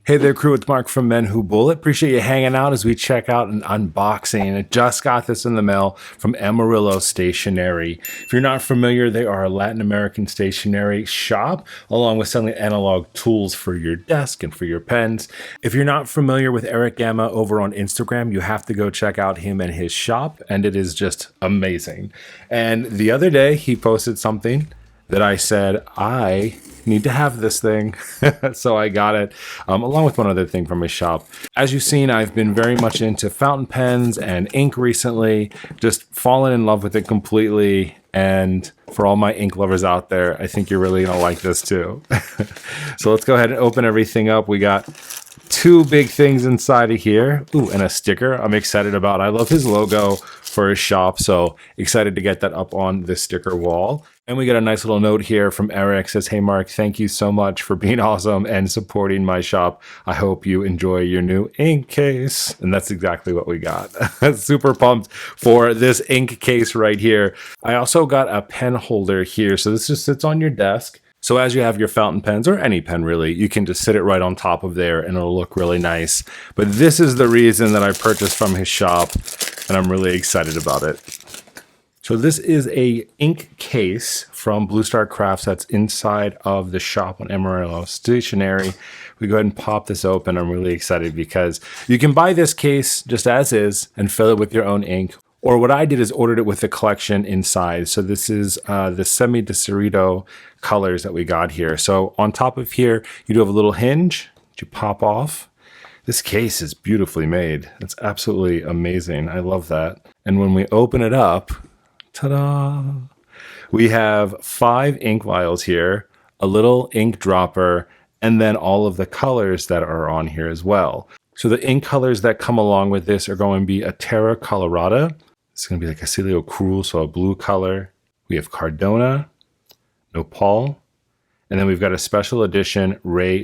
Hey there, crew. It's Mark from MENWHOBULLET. Appreciate you hanging out as we check out an unboxing. I just got this in the mail from Amarillo Stationery. If you're not familiar, they are a Latin American stationery shop, along with selling analog tools for your desk and for your pens. If you're not familiar with Erick Gama over on Instagram, you have to go check out him and his shop, and it is just amazing. And the other day, he posted something that I said, I need to have this thing. So I got it, along with one other thing from his shop. As you've seen, I've been very much into fountain pens and ink recently, just fallen in love with it completely. And for all my ink lovers out there, I think you're really gonna like this too. So let's go ahead and open everything up. We got two big things inside of here. Ooh, and a sticker I'm excited about. I love his logo for his shop, so excited to get that up on the sticker wall. And we got a nice little note here from Eric. Says, hey Mark, thank you so much for being awesome and supporting my shop. I hope you enjoy your new ink case. And that's exactly what we got. Super pumped for this ink case right here. I also got a pen holder here. So this just sits on your desk. So as you have your fountain pens, or any pen really, you can just sit it right on top of there and it'll look really nice. But this is the reason that I purchased from his shop, and I'm really excited about it. So this is a ink case from Blue Star Crafts that's inside of the shop on Amarillo Stationery. We go ahead and pop this open. I'm really excited because you can buy this case just as is and fill it with your own ink. Or what I did is ordered it with the collection inside. So this is the Semidesierto colors that we got here. So on top of here, you do have a little hinge that you pop off. This case is beautifully made. It's absolutely amazing. I love that. And when we open it up, ta-da! We have 5 ink vials here, a little ink dropper, and then all of the colors that are on here as well. So the ink colors that come along with this are going to be a Tierra, Colorada. It's going to be like a Cielo Cruel, so a blue color. We have Cardona, Nopal, and then we've got a special edition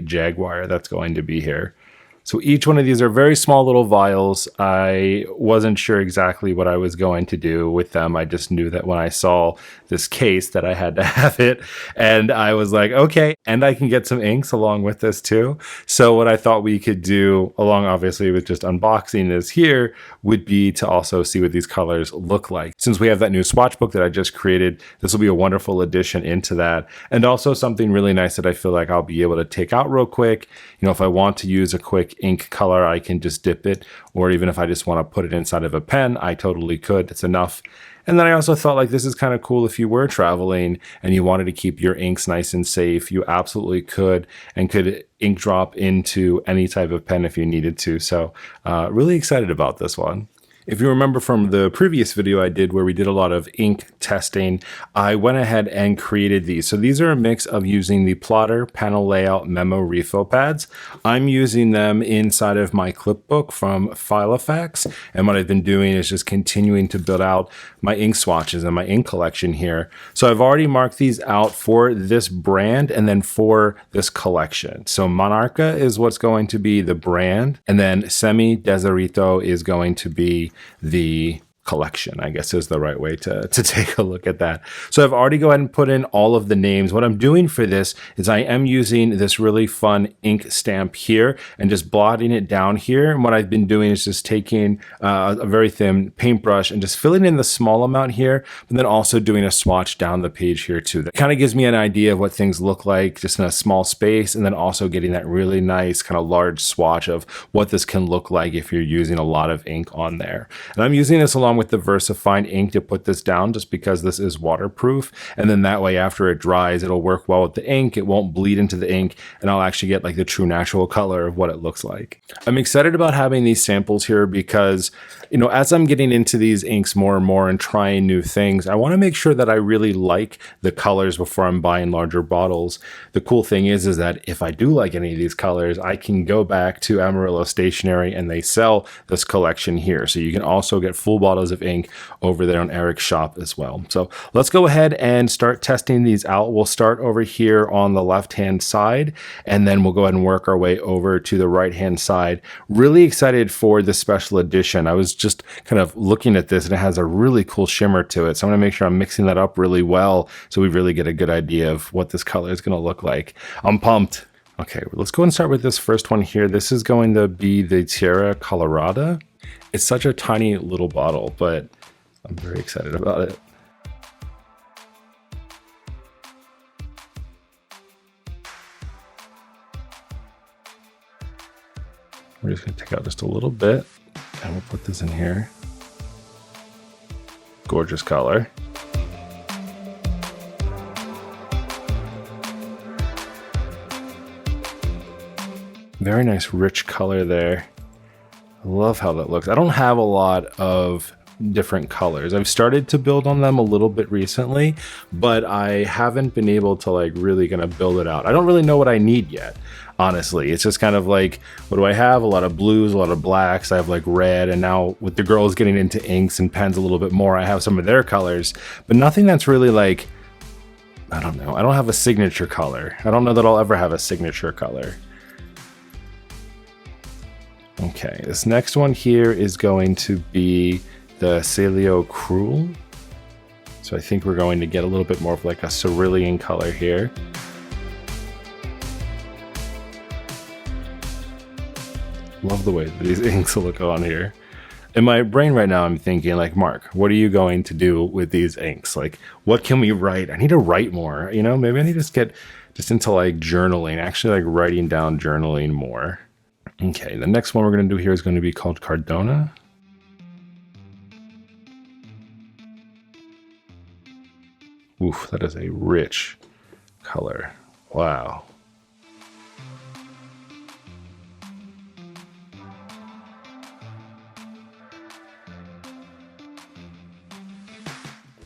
Jaguar that's going to be here. So each one of these are very small little vials. I wasn't sure exactly what I was going to do with them. I just knew that when I saw this case that I had to have it, and I was like, okay, and I can get some inks along with this too. So what I thought we could do, along obviously with just unboxing this here, would be to also see what these colors look like. Since we have that new swatch book that I just created, this will be a wonderful addition into that. And also something really nice that I feel like I'll be able to take out real quick. You know, if I want to use a quick ink color, I can just dip it, or even if I just want to put it inside of a pen, I totally could. It's enough. And then I also thought like this is kind of cool if you were traveling and you wanted to keep your inks nice and safe, you absolutely could, and could ink drop into any type of pen if you needed to. So really excited about this one. If you remember from the previous video I did where we did a lot of ink testing, I went ahead and created these. So these are a mix of using the plotter panel layout memo refill pads. I'm using them inside of my clipbook from Filofax. And what I've been doing is just continuing to build out my ink swatches and my ink collection here. So I've already marked these out for this brand and then for this collection. So Monarca is what's going to be the brand, and then Semidesierto is going to be the collection, I guess is the right way to take a look at that. So I've already go ahead and put in all of the names. What I'm doing for this is I am using this really fun ink stamp here and just blotting it down here. And what I've been doing is just taking a very thin paintbrush and just filling in the small amount here, but then also doing a swatch down the page here too. That kind of gives me an idea of what things look like just in a small space, and then also getting that really nice kind of large swatch of what this can look like if you're using a lot of ink on there. And I'm using this along with the VersaFine ink to put this down just because this is waterproof, and then that way after it dries it'll work well with the ink, it won't bleed into the ink, and I'll actually get like the true natural color of what it looks like. I'm excited about having these samples here because, you know, as I'm getting into these inks more and more and trying new things, I want to make sure that I really like the colors before I'm buying larger bottles. The cool thing is that if I do like any of these colors, I can go back to Amarillo Stationery and they sell this collection here. So you can also get full bottles of ink over there on Erick's shop as well. So let's go ahead and start testing these out. We'll start over here on the left-hand side, and then we'll go ahead and work our way over to the right-hand side. Really excited for the special edition. I was just kind of looking at this and it has a really cool shimmer to it. So I'm gonna make sure I'm mixing that up really well so we really get a good idea of what this color is gonna look like. I'm pumped. Okay, let's go and start with this first one here. This is going to be the Tierra, Colorada. It's such a tiny little bottle, but I'm very excited about it. We're just going to take out just a little bit, and we'll put this in here. Gorgeous color. Very nice rich color there. I love how that looks. I don't have a lot of different colors. I've started to build on them a little bit recently, but I haven't been able to like really gonna build it out. I don't really know what I need yet, honestly. It's just kind of like, what do I have? A lot of blues, a lot of blacks. I have like red, and now with the girls getting into inks and pens a little bit more, I have some of their colors, but nothing that's really like, I don't know. I don't have a signature color. I don't know that I'll ever have a signature color. Okay, this next one here is going to be the Cielo Cruel. So I think we're going to get a little bit more of like a cerulean color here. Love the way that these inks look on here. In my brain right now, I'm thinking like, Mark, what are you going to do with these inks? Like, what can we write? I need to write more, you know, maybe I need to just get just into like journaling, actually like writing down journaling more. Okay, the next one we're going to do here is going to be called Cardona. Oof, that is a rich color. Wow.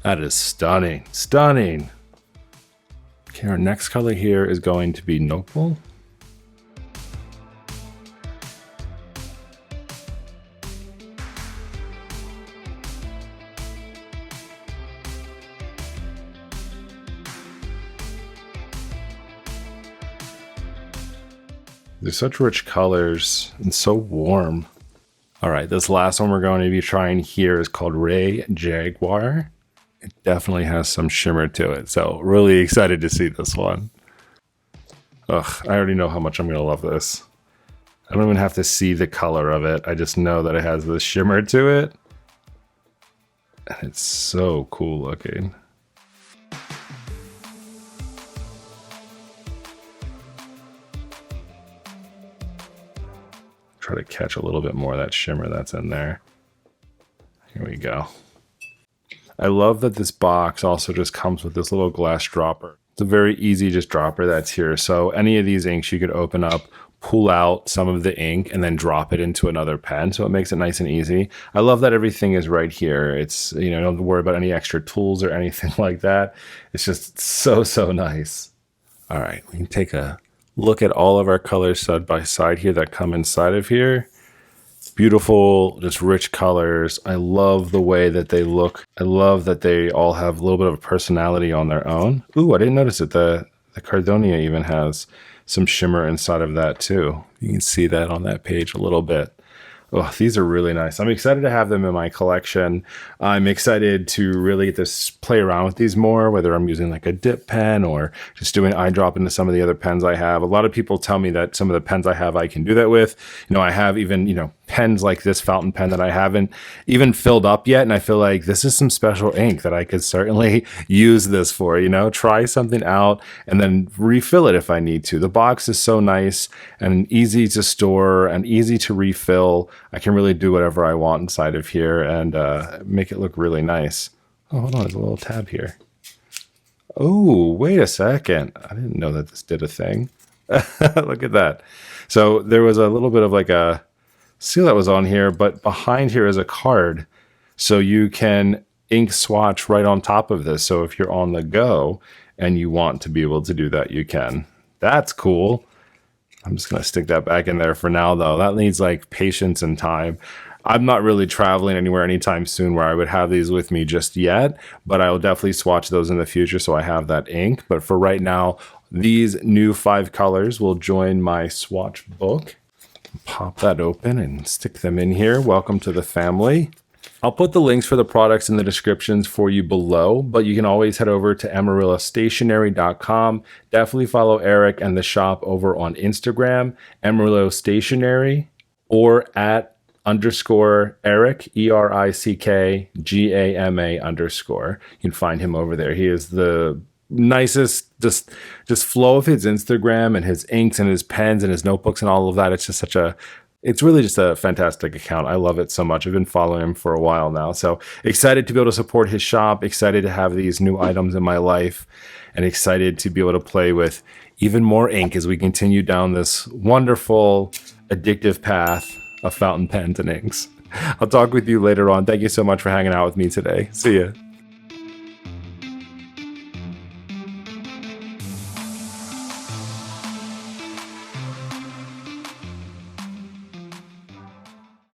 That is stunning, stunning. Okay, our next color here is going to be Nopal. They're such rich colors and so warm. All right, this last one we're going to be trying here is called Jaguar. It definitely has some shimmer to it, so really excited to see this one. Ugh, I already know how much I'm gonna love this. I don't even have to see the color of it. I just know that it has this shimmer to it. And it's so cool looking. Try to catch a little bit more of that shimmer that's in there. Here we go. I love that this box also just comes with this little glass dropper. It's a very easy just dropper that's here. So any of these inks you could open up, pull out some of the ink, and then drop it into another pen. So it makes it nice and easy. I love that everything is right here. It's, you know, don't worry about any extra tools or anything like that. It's just so, so nice. All right, we can take a look at all of our colors side by side here that come inside of here. Beautiful, just rich colors. I love the way that they look. I love that they all have a little bit of personality on their own. Ooh, I didn't notice it. The Cardona even has some shimmer inside of that too. You can see that on that page a little bit. Oh, these are really nice. I'm excited to have them in my collection. I'm excited to really get to play around with these more, whether I'm using like a dip pen or just doing eyedrop into some of the other pens I have. A lot of people tell me that some of the pens I have, I can do that with. You know, I have even, you know, pens like this fountain pen that I haven't even filled up yet. And I feel like this is some special ink that I could certainly use this for, you know, try something out and then refill it if I need to. The box is so nice and easy to store and easy to refill. I can really do whatever I want inside of here and make it look really nice. Oh, hold on, there's a little tab here. Oh, wait a second. I didn't know that this did a thing. Look at that. So there was a little bit of like a seal that was on here, but behind here is a card. So you can ink swatch right on top of this. So if you're on the go and you want to be able to do that, you can. That's cool. I'm just going to stick that back in there for now, though. That needs like patience and time. I'm not really traveling anywhere anytime soon where I would have these with me just yet, but I will definitely swatch those in the future so I have that ink. But for right now, these new 5 colors will join my swatch book. Pop that open and stick them in here. Welcome to the family. I'll put the links for the products in the descriptions for you below, but you can always head over to AmarilloStationery.com. Definitely follow Erick and the shop over on Instagram, Amarillo Stationery, or at _ Erick, ERICKGAMA_. You can find him over there. He is the nicest, just flow of his Instagram and his inks and his pens and his notebooks and all of that. It's just it's really just a fantastic account. I love it so much. I've been following him for a while now. So excited to be able to support his shop, excited to have these new items in my life, and excited to be able to play with even more ink as we continue down this wonderful, addictive path of fountain pens and inks. I'll talk with you later on. Thank you so much for hanging out with me today. See ya.